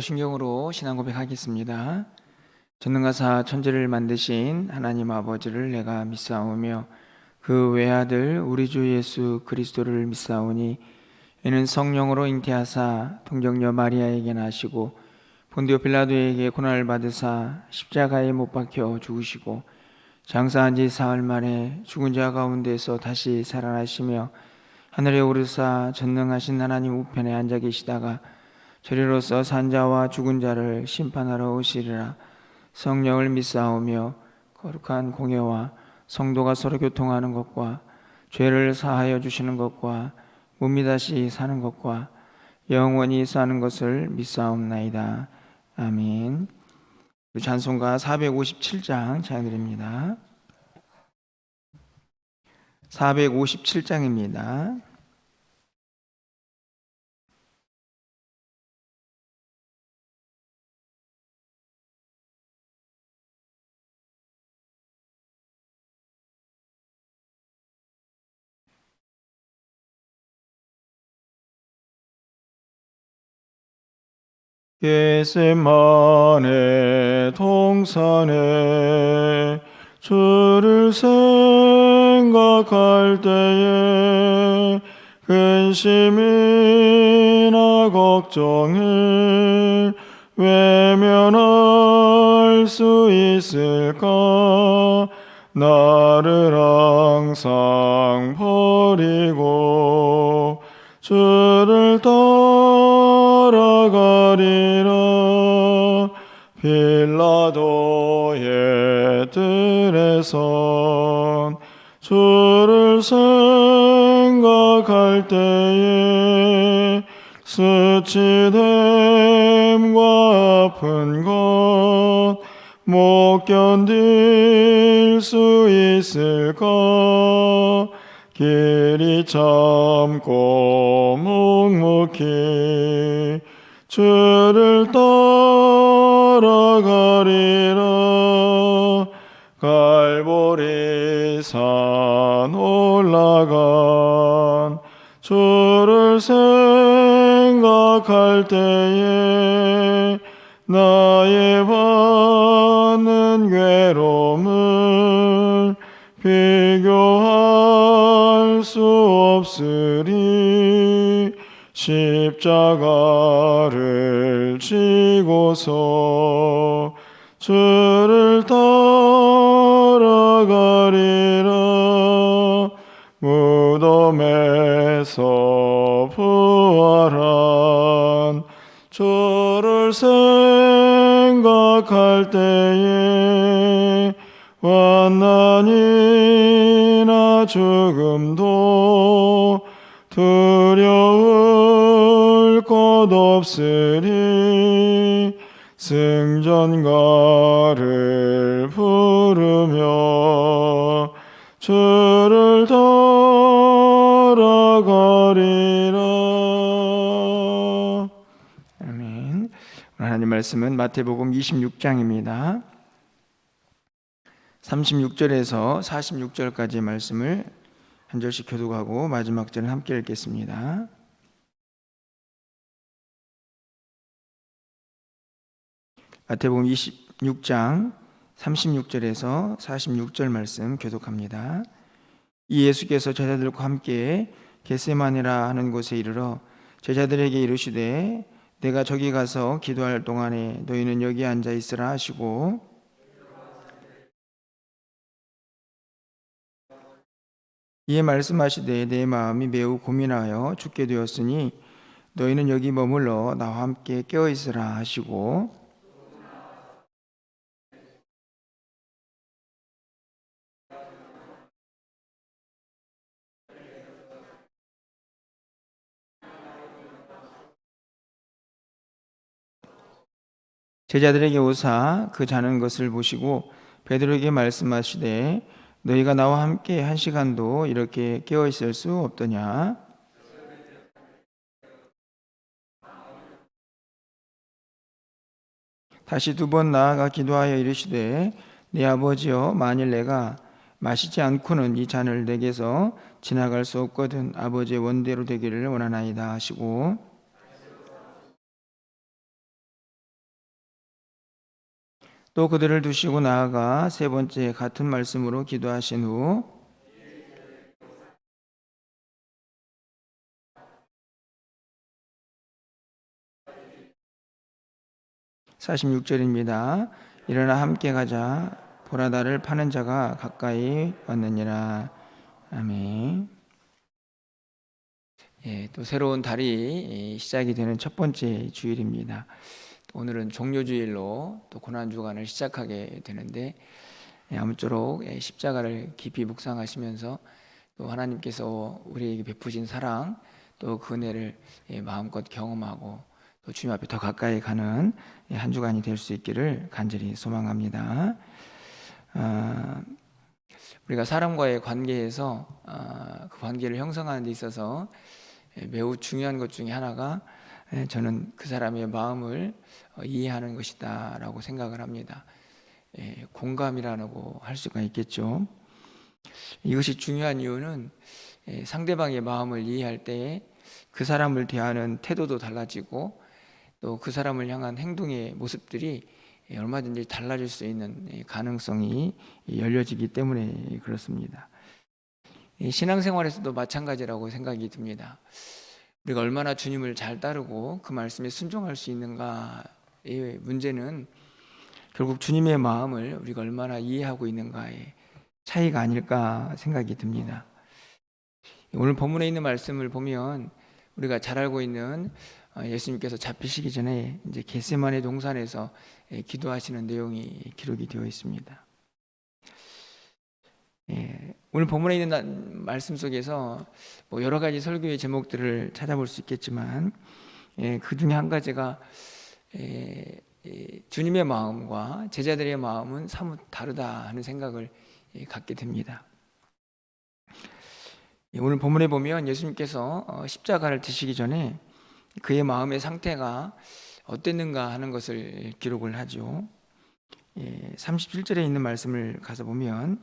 신경으로 신앙 고백하겠습니다. 전능하사 천지를 만드신 하나님 아버지를 내가 믿사오며 그 외아들 우리 주 예수 그리스도를 믿사오니 이는 성령으로 잉태하사 동정녀 마리아에게 나시고 본디오 빌라도에게 고난을 받으사 십자가에 못 박혀 죽으시고 장사한 지 사흘 만에 죽은 자 가운데서 다시 살아나시며 하늘에 오르사 전능하신 하나님 우편에 앉아 계시다가 저리로서 산자와 죽은 자를 심판하러 오시리라. 성령을 믿사오며 거룩한 공예와 성도가 서로 교통하는 것과 죄를 사하여 주시는 것과 몸이 다시 사는 것과 영원히 사는 것을 믿사옵나이다. 아멘. 찬송가 457장 찬양드립니다. 457장입니다. 겟세마네 동산에 주를 생각할 때에 근심이나 걱정을 외면할 수 있을까? 나를 항상 버리고 주를 따라가리라. 빌라도의 뜰에선 주를 생각할 때에 수치됨과 아픈 것 못 견딜 수 있을까? 길이 참고 묵묵히 주를 따라가리라. 갈보리 산 올라간 주를 생각할 때에 나의 받는 괴로움을 비교할 수 없으리. 십자가를 지고서 주를 따라가리라. 무덤에서 부활한 주를 생각할 때에 환난이나 죽음도 두려울 것 없으리. 승전가를 부르며 주를 따라가리라. 아멘. 하나님 말씀은 마태복음 26장입니다. 36절에서 46절까지의 말씀을 한 절씩 교독하고 마지막 절은 함께 읽겠습니다. 마태복음 26장 36절에서 46절 말씀 교독합니다. 이 예수께서 제자들과 함께 겟세마네라 하는 곳에 이르러 제자들에게 이르시되 내가 저기 가서 기도할 동안에 너희는 여기 앉아 있으라 하시고 이에 말씀하시되 내 마음이 매우 고민하여 죽게 되었으니 너희는 여기 머물러 나와 함께 깨어 있으라 하시고 제자들에게 오사 그 자는 것을 보시고 베드로에게 말씀하시되 너희가 나와 함께 한 시간도 이렇게 깨어 있을 수 없더냐? 다시 두 번 나아가 기도하여 이르시되 내 아버지여 만일 내가 마시지 않고는 이 잔을 내게서 지나갈 수 없거든 아버지의 원대로 되기를 원하나이다 하시고 또 그들을 두시고 나아가 세 번째 같은 말씀으로 기도하신 후 46절입니다. 일어나 함께 가자. 보라 나를 파는 자가 가까이 왔느니라. 아멘. 또 새로운 달이 시작이 되는 첫 번째 주일입니다. 오늘은 종료주일로 또 고난주간을 시작하게 되는데 아무쪼록 십자가를 깊이 묵상하시면서 또 하나님께서 우리에게 베푸신 사랑 또 그 은혜를 마음껏 경험하고 또 주님 앞에 더 가까이 가는 한 주간이 될 수 있기를 간절히 소망합니다. 우리가 사람과의 관계에서 그 관계를 형성하는 데 있어서 매우 중요한 것 중에 하나가 저는 그 사람의 마음을 이해하는 것이다 라고 생각을 합니다. 공감이라고 할 수가 있겠죠. 이것이 중요한 이유는 상대방의 마음을 이해할 때에 그 사람을 대하는 태도도 달라지고 또 그 사람을 향한 행동의 모습들이 얼마든지 달라질 수 있는 가능성이 열려지기 때문에 그렇습니다. 신앙생활에서도 마찬가지라고 생각이 듭니다. 우리가 얼마나 주님을 잘 따르고 그 말씀에 순종할 수 있는가의 문제는 결국 주님의 마음을 우리가 얼마나 이해하고 있는가의 차이가 아닐까 생각이 듭니다. 오늘 본문에 있는 말씀을 보면 우리가 잘 알고 있는 예수님께서 잡히시기 전에 이제 겟세마네 동산에서 기도하시는 내용이 기록이 되어 있습니다. 오늘 본문에 있는 말씀 속에서 여러 가지 설교의 제목들을 찾아볼 수 있겠지만 그 중에 한 가지가 주님의 마음과 제자들의 마음은 사뭇 다르다 하는 생각을 갖게 됩니다. 오늘 본문에 보면 예수님께서 십자가를 지시기 전에 그의 마음의 상태가 어땠는가 하는 것을 기록을 하죠. 37절에 있는 말씀을 가서 보면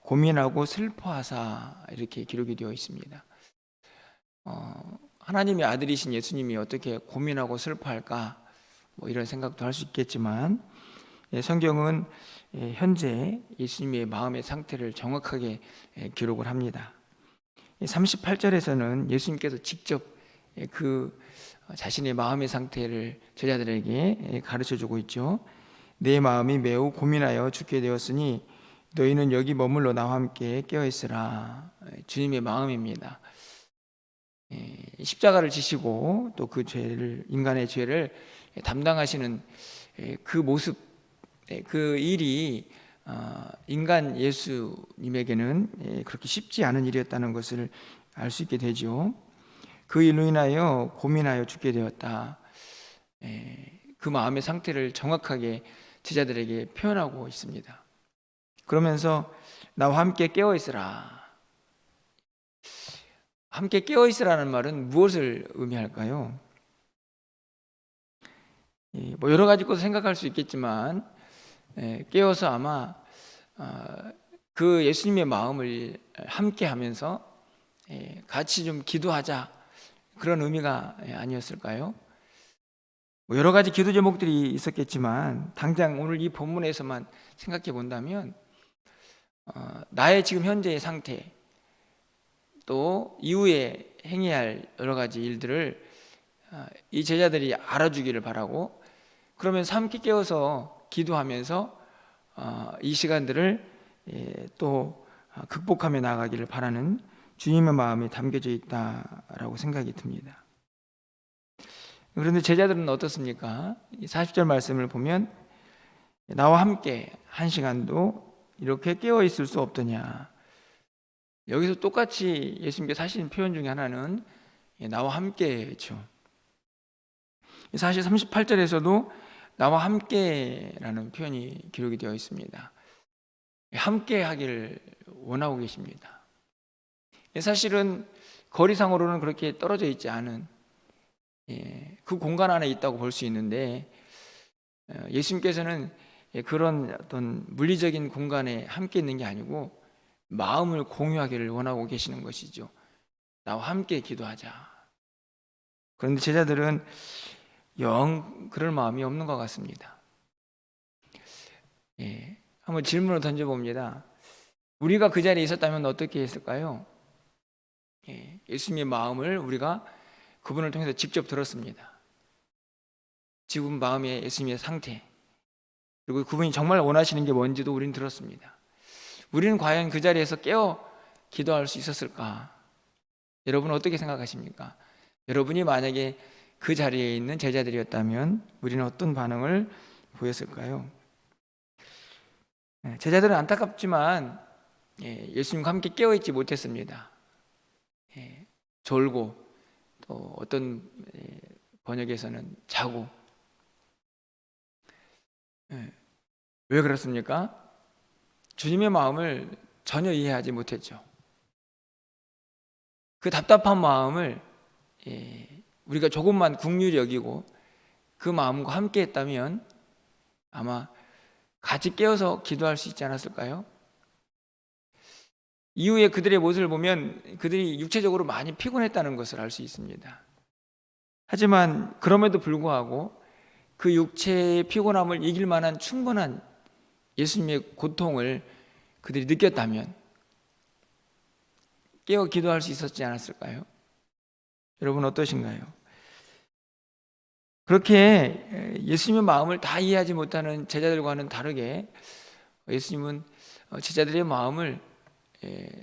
고민하고 슬퍼하사 이렇게 기록이 되어 있습니다. 하나님의 아들이신 예수님이 어떻게 고민하고 슬퍼할까 이런 생각도 할 수 있겠지만 성경은 현재 예수님의 마음의 상태를 정확하게 기록을 합니다. 38절에서는 예수님께서 직접 그 자신의 마음의 상태를 제자들에게 가르쳐주고 있죠. 내 마음이 매우 고민하여 죽게 되었으니 너희는 여기 머물러 나와 함께 깨어있으라. 주님의 마음입니다. 십자가를 지시고 또 그 죄를, 인간의 죄를 담당하시는 그 모습, 그 일이 인간 예수님에게는 그렇게 쉽지 않은 일이었다는 것을 알 수 있게 되죠. 그 일로 인하여 고민하여 죽게 되었다. 그 마음의 상태를 정확하게 제자들에게 표현하고 있습니다. 그러면서 나와 함께 깨어있으라. 함께 깨어있으라는 말은 무엇을 의미할까요? 여러 가지 것을 생각할 수 있겠지만 깨어서 아마 그 예수님의 마음을 함께 하면서 같이 좀 기도하자 그런 의미가 아니었을까요? 여러 가지 기도 제목들이 있었겠지만 당장 오늘 이 본문에서만 생각해 본다면 나의 지금 현재의 상태 또 이후에 행해야 할 여러 가지 일들을 이 제자들이 알아주기를 바라고 그러면서 함께 깨어서 기도하면서 이 시간들을 또 극복하며 나아가기를 바라는 주님의 마음이 담겨져 있다라고 생각이 듭니다. 그런데 제자들은 어떻습니까? 40절 말씀을 보면 나와 함께 한 시간도 이렇게 깨어 있을 수 없더냐. 여기서 똑같이 예수님께서 하신 표현 중에 하나는 나와 함께죠. 사실 38절에서도 나와 함께라는 표현이 기록이 되어 있습니다. 함께 하기를 원하고 계십니다. 사실은 거리상으로는 그렇게 떨어져 있지 않은 그 공간 안에 있다고 볼 수 있는데 예수님께서는 그런 어떤 물리적인 공간에 함께 있는 게 아니고 마음을 공유하기를 원하고 계시는 것이죠. 나와 함께 기도하자. 그런데 제자들은 영 그럴 마음이 없는 것 같습니다. 한번 질문을 던져봅니다. 우리가 그 자리에 있었다면 어떻게 했을까요? 예수님의 마음을 우리가 그분을 통해서 직접 들었습니다. 지금 마음의 예수님의 상태, 그리고 그분이 정말 원하시는 게 뭔지도 우리는 들었습니다. 우리는 과연 그 자리에서 깨어 기도할 수 있었을까? 여러분은 어떻게 생각하십니까? 여러분이 만약에 그 자리에 있는 제자들이었다면 우리는 어떤 반응을 보였을까요? 제자들은 안타깝지만 예수님과 함께 깨어있지 못했습니다. 졸고, 또 어떤 번역에서는 자고. 왜 그렇습니까? 주님의 마음을 전혀 이해하지 못했죠. 그 답답한 마음을 우리가 조금만 긍휼히 여기고 그 마음과 함께 했다면 아마 같이 깨어서 기도할 수 있지 않았을까요? 이후에 그들의 모습을 보면 그들이 육체적으로 많이 피곤했다는 것을 알 수 있습니다. 하지만 그럼에도 불구하고 그 육체의 피곤함을 이길 만한 충분한 예수님의 고통을 그들이 느꼈다면 깨어 기도할 수 있었지 않았을까요? 여러분 어떠신가요? 그렇게 예수님의 마음을 다 이해하지 못하는 제자들과는 다르게 예수님은 제자들의 마음을,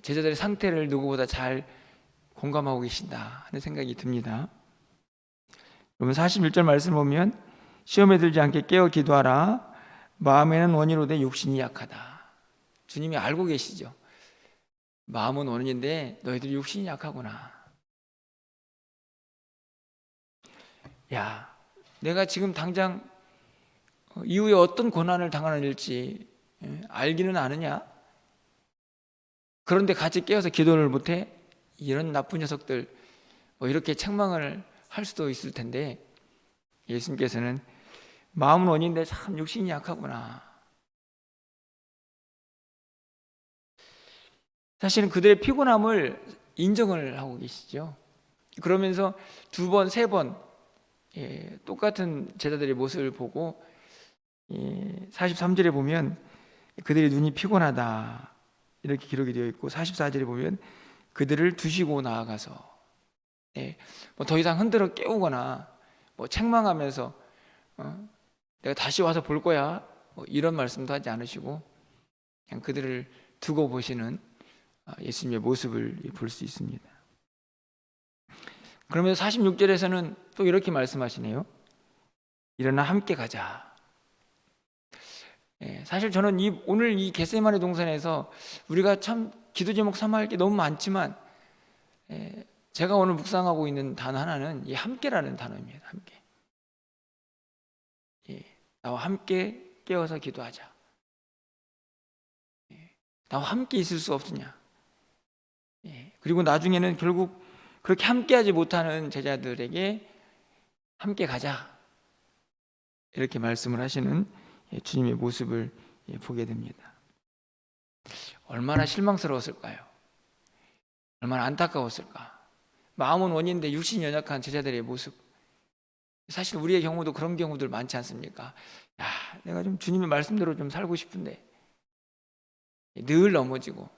제자들의 상태를 누구보다 잘 공감하고 계신다 하는 생각이 듭니다. 여러분 41절 말씀을 보면 시험에 들지 않게 깨어 기도하라. 마음에는 원이로되 육신이 약하다. 주님이 알고 계시죠. 마음은 원인인데 너희들이 육신이 약하구나. 야, 내가 지금 당장 이후에 어떤 고난을 당하는지 알기는 아느냐? 그런데 같이 깨어서 기도를 못해? 이런 나쁜 녀석들, 이렇게 책망을 할 수도 있을 텐데 예수님께서는 마음은 원인인데 참 육신이 약하구나. 사실은 그들의 피곤함을 인정을 하고 계시죠. 그러면서 두 번, 세 번 똑같은 제자들의 모습을 보고 43절에 보면 그들의 눈이 피곤하다 이렇게 기록이 되어 있고 44절에 보면 그들을 두시고 나아가서 더 이상 흔들어 깨우거나 책망하면서 내가 다시 와서 볼 거야 이런 말씀도 하지 않으시고 그냥 그들을 두고 보시는 예수님의 모습을 볼 수 있습니다. 그러면서 46절에서는 또 이렇게 말씀하시네요. 일어나 함께 가자. 사실 저는 오늘 이 겟세마네 동산에서 우리가 참 기도 제목 삼아야 할 게 너무 많지만 제가 오늘 묵상하고 있는 단어 하나는 이 함께라는 단어입니다. 함께. 나와 함께 깨어서 기도하자. 나와 함께 있을 수 없으냐. 그리고 나중에는 결국 그렇게 함께하지 못하는 제자들에게 함께 가자 이렇게 말씀을 하시는 주님의 모습을 보게 됩니다. 얼마나 실망스러웠을까요? 얼마나 안타까웠을까? 마음은 원인인데 육신이 연약한 제자들의 모습. 사실 우리의 경우도 그런 경우들 많지 않습니까? 야, 내가 좀 주님의 말씀대로 좀 살고 싶은데 늘 넘어지고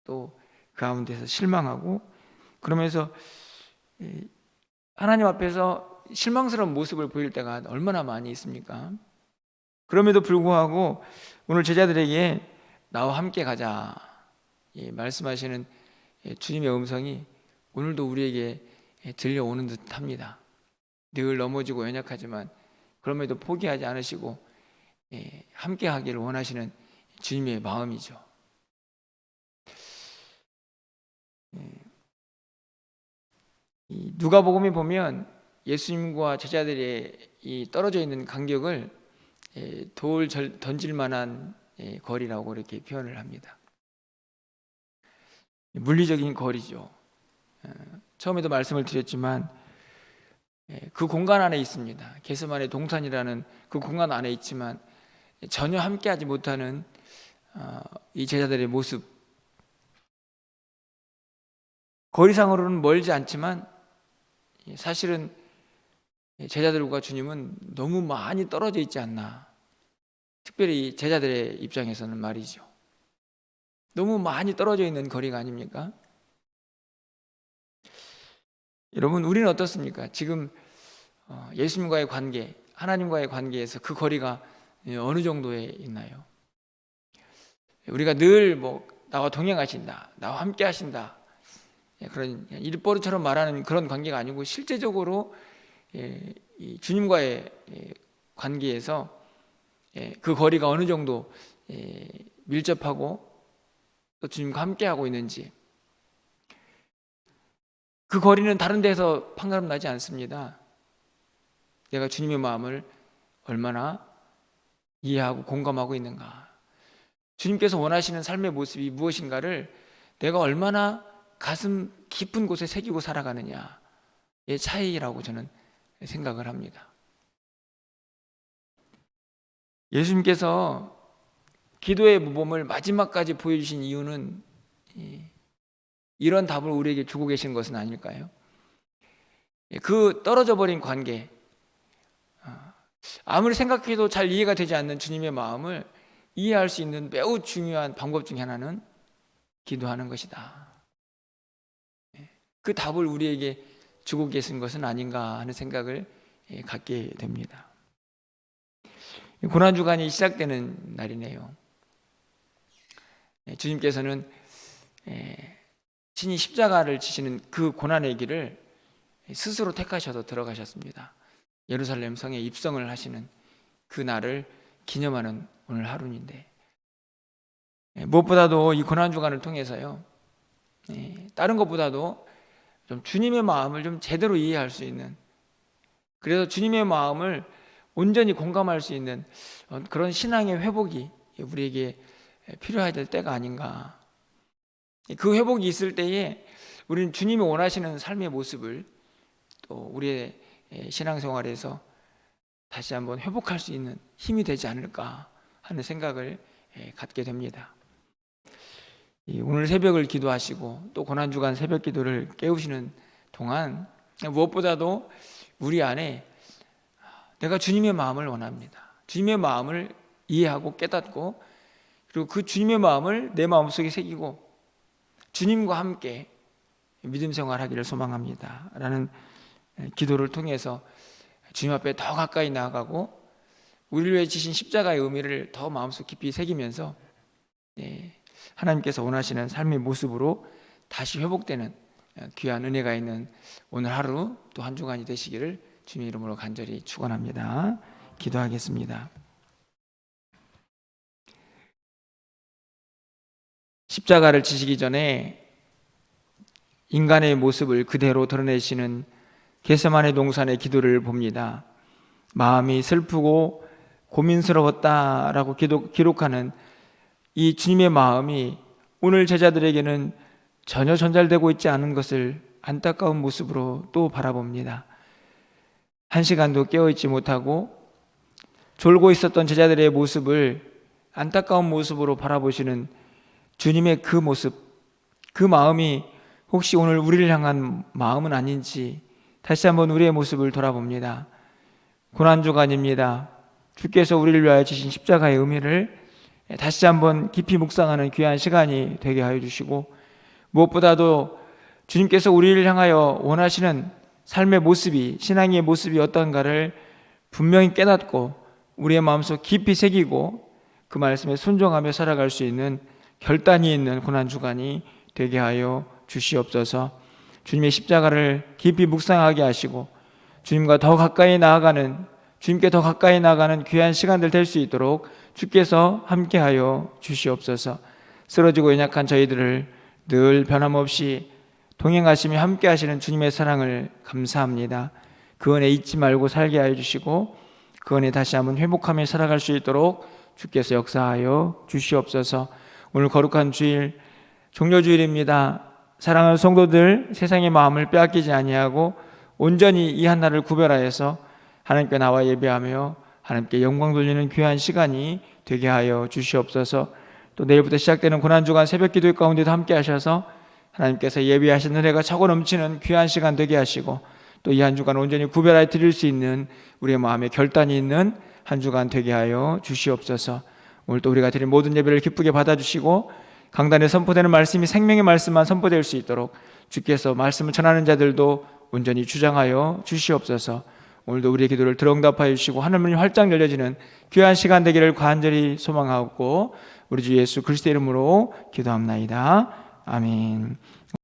또 그 가운데서 실망하고 그러면서 하나님 앞에서 실망스러운 모습을 보일 때가 얼마나 많이 있습니까? 그럼에도 불구하고 오늘 제자들에게 나와 함께 가자 말씀하시는 주님의 음성이 오늘도 우리에게 들려오는 듯합니다. 늘 넘어지고 연약하지만 그럼에도 포기하지 않으시고 함께 하기를 원하시는 주님의 마음이죠. 누가복음에 보면 예수님과 제자들의 이 떨어져 있는 간격을 돌 던질 만한 거리라고 이렇게 표현을 합니다. 물리적인 거리죠. 처음에도 말씀을 드렸지만 그 공간 안에 있습니다. 겟세마네 동산이라는 그 공간 안에 있지만 전혀 함께하지 못하는 이 제자들의 모습. 거리상으로는 멀지 않지만 사실은 제자들과 주님은 너무 많이 떨어져 있지 않나. 특별히 제자들의 입장에서는 말이죠. 너무 많이 떨어져 있는 거리가 아닙니까? 여러분, 우리는 어떻습니까? 지금 예수님과의 관계, 하나님과의 관계에서 그 거리가 어느 정도에 있나요? 우리가 늘 나와 동행하신다, 나와 함께 하신다, 그런 일버릇처럼 말하는 그런 관계가 아니고 실제적으로 이 주님과의 관계에서 그 거리가 어느 정도 밀접하고 또 주님과 함께하고 있는지, 그 거리는 다른 데서 판가름 나지 않습니다. 내가 주님의 마음을 얼마나 이해하고 공감하고 있는가, 주님께서 원하시는 삶의 모습이 무엇인가를 내가 얼마나 가슴 깊은 곳에 새기고 살아가느냐의 차이라고 저는 생각을 합니다. 예수님께서 기도의 모범을 마지막까지 보여주신 이유는 이런 답을 우리에게 주고 계신 것은 아닐까요? 그 떨어져 버린 관계, 아무리 생각해도 잘 이해가 되지 않는 주님의 마음을 이해할 수 있는 매우 중요한 방법 중에 하나는 기도하는 것이다. 그 답을 우리에게 주고 계신 것은 아닌가 하는 생각을 갖게 됩니다. 고난주간이 시작되는 날이네요. 주님께서는 친히 십자가를 지시는 그 고난의 길을 스스로 택하셔서 들어가셨습니다. 예루살렘 성에 입성을 하시는 그 날을 기념하는 오늘 하루인데, 무엇보다도 이 고난주간을 통해서요, 다른 것보다도 좀 주님의 마음을 좀 제대로 이해할 수 있는, 그래서 주님의 마음을 온전히 공감할 수 있는 그런 신앙의 회복이 우리에게 필요해야 될 때가 아닌가. 그 회복이 있을 때에 우리는 주님이 원하시는 삶의 모습을 또 우리의 신앙생활에서 다시 한번 회복할 수 있는 힘이 되지 않을까 하는 생각을 갖게 됩니다. 오늘 새벽을 기도하시고 또 고난주간 새벽 기도를 깨우시는 동안 무엇보다도 우리 안에 내가 주님의 마음을 원합니다. 주님의 마음을 이해하고 깨닫고, 그리고 그 주님의 마음을 내 마음속에 새기고 주님과 함께 믿음 생활하기를 소망합니다 라는 기도를 통해서 주님 앞에 더 가까이 나아가고 우리를 위해 지신 십자가의 의미를 더 마음속 깊이 새기면서 하나님께서 원하시는 삶의 모습으로 다시 회복되는 귀한 은혜가 있는 오늘 하루 또 한 주간이 되시기를 주님의 이름으로 간절히 축원합니다. 기도하겠습니다. 십자가를 지시기 전에 인간의 모습을 그대로 드러내시는 겟세마네 동산의 기도를 봅니다. 마음이 슬프고 고민스러웠다라고 기록하는 이 주님의 마음이 오늘 제자들에게는 전혀 전달되고 있지 않은 것을 안타까운 모습으로 또 바라봅니다. 한 시간도 깨어있지 못하고 졸고 있었던 제자들의 모습을 안타까운 모습으로 바라보시는 주님의 그 모습, 그 마음이 혹시 오늘 우리를 향한 마음은 아닌지 다시 한번 우리의 모습을 돌아봅니다. 고난주간입니다. 주께서 우리를 위하여 지신 십자가의 의미를 다시 한번 깊이 묵상하는 귀한 시간이 되게 하여 주시고, 무엇보다도 주님께서 우리를 향하여 원하시는 삶의 모습이, 신앙의 모습이 어떤가를 분명히 깨닫고 우리의 마음속 깊이 새기고 그 말씀에 순종하며 살아갈 수 있는 결단이 있는 고난주간이 되게 하여 주시옵소서. 주님의 십자가를 깊이 묵상하게 하시고 주님과 더 가까이 나아가는, 주님께 더 가까이 나아가는 귀한 시간들 될 수 있도록 주께서 함께하여 주시옵소서. 쓰러지고 연약한 저희들을 늘 변함없이 동행하시며 함께하시는 주님의 사랑을 감사합니다. 그 은혜 잊지 말고 살게 하여 주시고 그 은혜 다시 한번 회복하며 살아갈 수 있도록 주께서 역사하여 주시옵소서. 오늘 거룩한 주일, 종료주일입니다. 사랑하는 성도들, 세상의 마음을 빼앗기지 아니하고 온전히 이 한날을 구별하여서 하나님께 나와 예배하며 하나님께 영광 돌리는 귀한 시간이 되게 하여 주시옵소서. 또 내일부터 시작되는 고난주간 새벽 기도회 가운데도 함께 하셔서 하나님께서 예비하신 은혜가 차고 넘치는 귀한 시간 되게 하시고 또 이 한 주간 온전히 구별하여 드릴 수 있는 우리의 마음에 결단이 있는 한 주간 되게 하여 주시옵소서. 오늘 또 우리가 드린 모든 예배를 기쁘게 받아주시고 강단에 선포되는 말씀이 생명의 말씀만 선포될 수 있도록 주께서 말씀을 전하는 자들도 온전히 주장하여 주시옵소서. 오늘도 우리의 기도를 들응답하여 주시고 하늘문이 활짝 열려지는 귀한 시간 되기를 간절히 소망하고 우리 주 예수 그리스도의 이름으로 기도합나이다. 아멘.